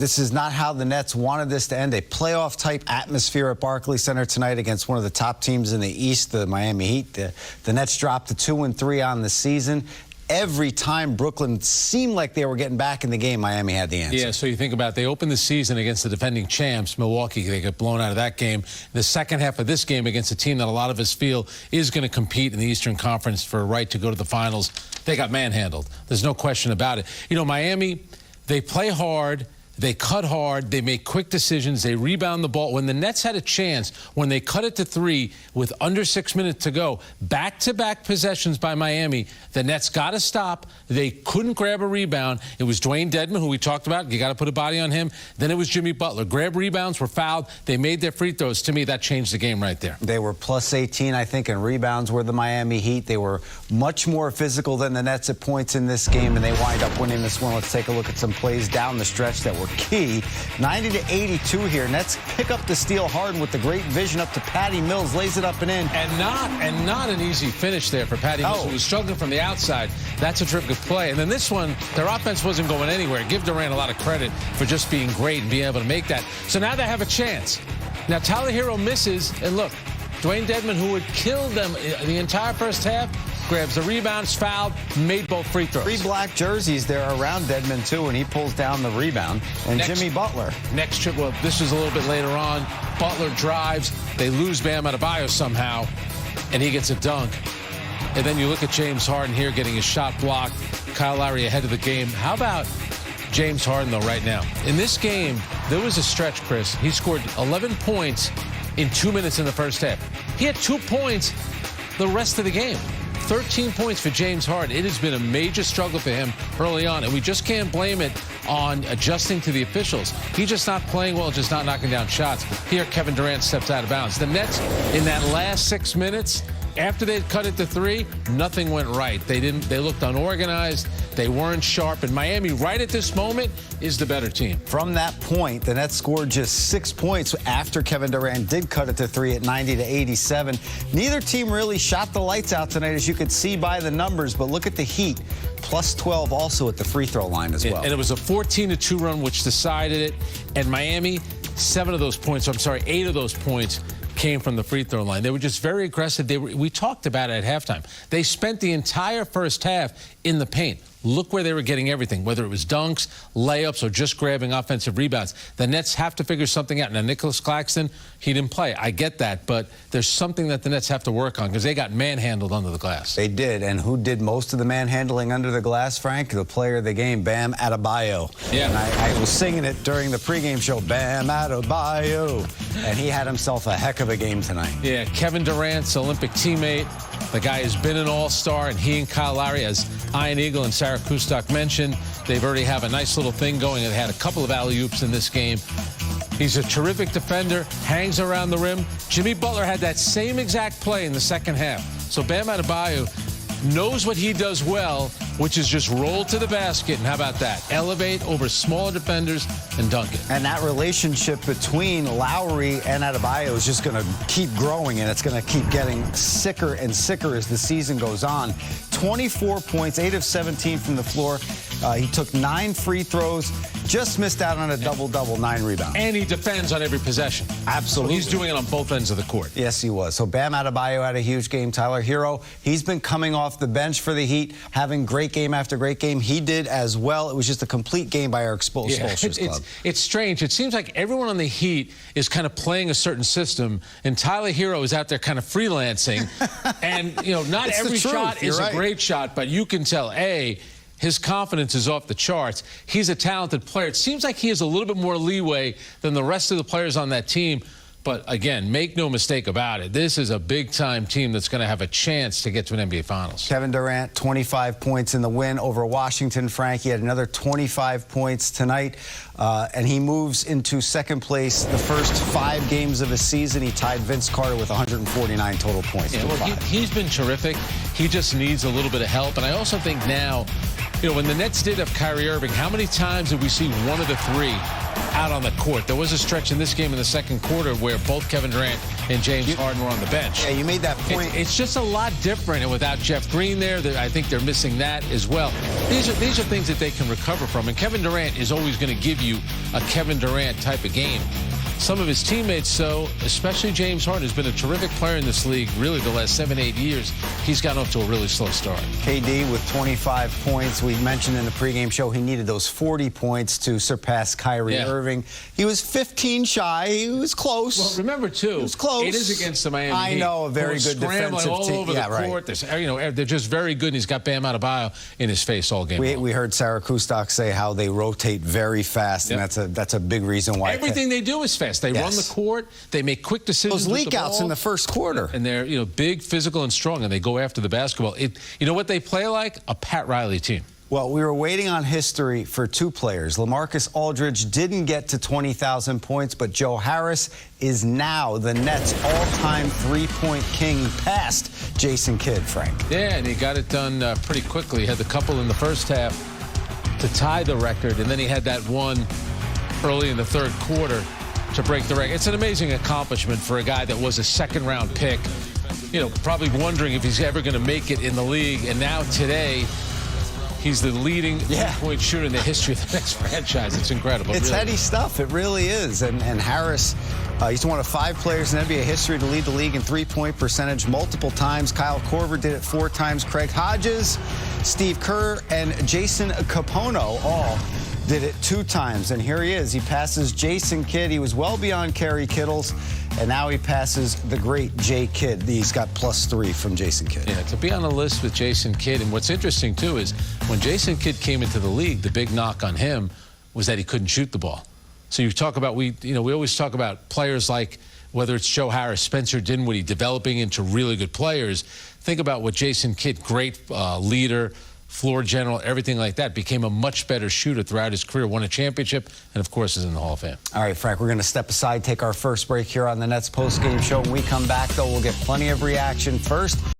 This is not how the Nets wanted this to end. A playoff-type atmosphere at Barclays Center tonight against one of the top teams in the East, the Miami Heat. The Nets dropped to 2-3 on the season. Every time Brooklyn seemed like they were getting back in the game, Miami had the answer. Yeah, so you think about it, they opened the season against the defending champs, Milwaukee. They got blown out of that game. The second half of this game against a team that a lot of us feel is going to compete in the Eastern Conference for a right to go to the finals, they got manhandled. There's no question about it. You know, Miami, they play hard. They cut hard. They make quick decisions. They rebound the ball. When the Nets had a chance, when they cut it to 3 with under 6 minutes to go, back-to-back possessions by Miami, the Nets got to stop. They couldn't grab a rebound. It was Dwayne Dedmon, who we talked about. You got to put a body on him. Then it was Jimmy Butler. Grab rebounds, were fouled. They made their free throws. To me, that changed the game right there. They were plus 18, I think, in rebounds were the Miami Heat. They were much more physical than the Nets at points in this game, and they wind up winning this one. Let's take a look at some plays down the stretch that were key. 90-82 here. Nets pick up the steal. Harden with the great vision up to Patty Mills, lays it up and in. And not an easy finish there for Patty Mills, who was struggling from the outside. That's a terrific play. And then this one, their offense wasn't going anywhere. Give Durant a lot of credit for just being great and being able to make that. So now they have a chance. Now Tyler Hero misses, and look, Dwayne Dedmon, who had killed them the entire first half, grabs the rebounds, fouled, made both free throws. 3 black jerseys there around Dedmon, too, and he pulls down the rebound. And Jimmy Butler. Next trip, well, this was a little bit later on. Butler drives. They lose Bam Adebayo somehow, and he gets a dunk. And then you look at James Harden here getting his shot blocked. Kyle Lowry ahead of the game. How about James Harden, though, right now? In this game, there was a stretch, Chris. He scored 11 points in 2 minutes in the first half. He had 2 points the rest of the game. 13 points for James Harden. It has been a major struggle for him early on, and we just can't blame it on adjusting to the officials. He's just not playing well, just not knocking down shots. Here, Kevin Durant steps out of bounds. The Nets, in that last 6 minutes, after they cut it to 3, nothing went right. They looked unorganized. They weren't sharp. And Miami, right at this moment, is the better team. From that point, the Nets scored just 6 points after Kevin Durant did cut it to 3 at 90-87. Neither team really shot the lights out tonight, as you could see by the numbers. But look at the Heat, plus 12 also at the free throw line as well. And it was a 14-2 run, which decided it. And Miami, 8 of those points came from the free throw line. They were just very aggressive. We talked about it at halftime. They spent the entire first half in the paint. Look where they were getting everything, whether it was dunks, layups, or just grabbing offensive rebounds. The Nets have to figure something out. Now, Nicholas Claxton, he didn't play. I get that, but there's something that the Nets have to work on because they got manhandled under the glass. They did, and who did most of the manhandling under the glass, Frank? The player of the game, Bam Adebayo. Yeah. And I was singing it during the pregame show, Bam Adebayo, and he had himself a heck of a game tonight. Yeah, Kevin Durant's Olympic teammate. The guy has been an all-star, and he and Kyle Lowry, as Ian Eagle and Sarah Kustok mentioned, they've already have a nice little thing going. They had a couple of alley-oops in this game. He's a terrific defender, hangs around the rim. Jimmy Butler had that same exact play in the second half. So Bam Adebayo knows what he does well, which is just roll to the basket, and how about that? Elevate over smaller defenders and dunk it. And that relationship between Lowry and Adebayo is just going to keep growing, and it's going to keep getting sicker and sicker as the season goes on. 24 points, 8 of 17 from the floor. He took 9 free throws, just missed out on a double-double, 9 rebounds. And he defends on every possession. Absolutely. So he's doing it on both ends of the court. Yes, he was. So Bam Adebayo had a huge game. Tyler Hero, he's been coming off the bench for the Heat, having great game after great game. He did as well. It was just a complete game by our Spoelstra's club. It's strange. It seems like everyone on the Heat is kind of playing a certain system, and Tyler Hero is out there kind of freelancing. And, you know, not every shot is a great shot, but you can tell, his confidence is off the charts. He's a talented player. It seems like he has a little bit more leeway than the rest of the players on that team. But, again, make no mistake about it. This is a big-time team that's going to have a chance to get to an NBA Finals. Kevin Durant, 25 points in the win over Washington. Frank, he had another 25 points tonight, and he moves into second place the first 5 games of the season. He tied Vince Carter with 149 total points. Yeah, well, he's been terrific. He just needs a little bit of help. And I also think now You know, when the Nets did have Kyrie Irving, how many times did we see one of the three out on the court? There was a stretch in this game in the second quarter where both Kevin Durant and James Harden were on the bench. Yeah, you made that point. It's just a lot different, and without Jeff Green there, I think they're missing that as well. These are things that they can recover from, and Kevin Durant is always going to give you a Kevin Durant type of game. Some of his teammates, though, especially James Harden, has been a terrific player in this league, really the last 7-8 years. He's gotten off to a really slow start. KD with 25 points. We mentioned in the pregame show he needed those 40 points to surpass Kyrie Irving. He was 15 shy. He was close. Well, remember, too, it was close. It is against the Miami Heat. I know, a very good defensive team. All over the court. Right. They're just very good, and he's got Bam Adebayo in his face all game long. We heard Sarah Kustok say how they rotate very fast, and that's a big reason why. Everything they do is fast. They run the court. They make quick decisions. Those leak outs in the first quarter. And they're, big, physical, and strong, and they go after the basketball. You know what they play like? A Pat Riley team. Well, we were waiting on history for two players. LaMarcus Aldridge didn't get to 20,000 points, but Joe Harris is now the Nets' all-time three-point king past Jason Kidd, Frank. Yeah, and he got it done pretty quickly. He had the couple in the first half to tie the record, and then he had that one early in the third quarter to break the record. It's an amazing accomplishment for a guy that was a second-round pick, probably wondering if he's ever going to make it in the league. And now today, he's the leading three-point shooter in the history of the Nets franchise. It's incredible. It's heady stuff. It really is. And Harris, he's one of 5 players in NBA history to lead the league in three-point percentage multiple times. Kyle Korver did it 4 times. Craig Hodges, Steve Kerr, and Jason Capono all did it 2 times, and here he is. He passes Jason Kidd. He was well beyond Kerry Kittles, and now he passes the great Jay Kidd. He's got +3 from Jason Kidd. Yeah, to be on the list with Jason Kidd, and what's interesting, too, is when Jason Kidd came into the league, the big knock on him was that he couldn't shoot the ball. So you talk about, we always talk about players like, whether it's Joe Harris, Spencer Dinwiddie, developing into really good players. Think about what Jason Kidd, great leader, floor general, everything like that, became a much better shooter throughout his career, won a championship, and of course is in the Hall of Fame. All right, Frank, we're going to step aside, take our first break here on the Nets postgame show. When we come back, though, we'll get plenty of reaction. First,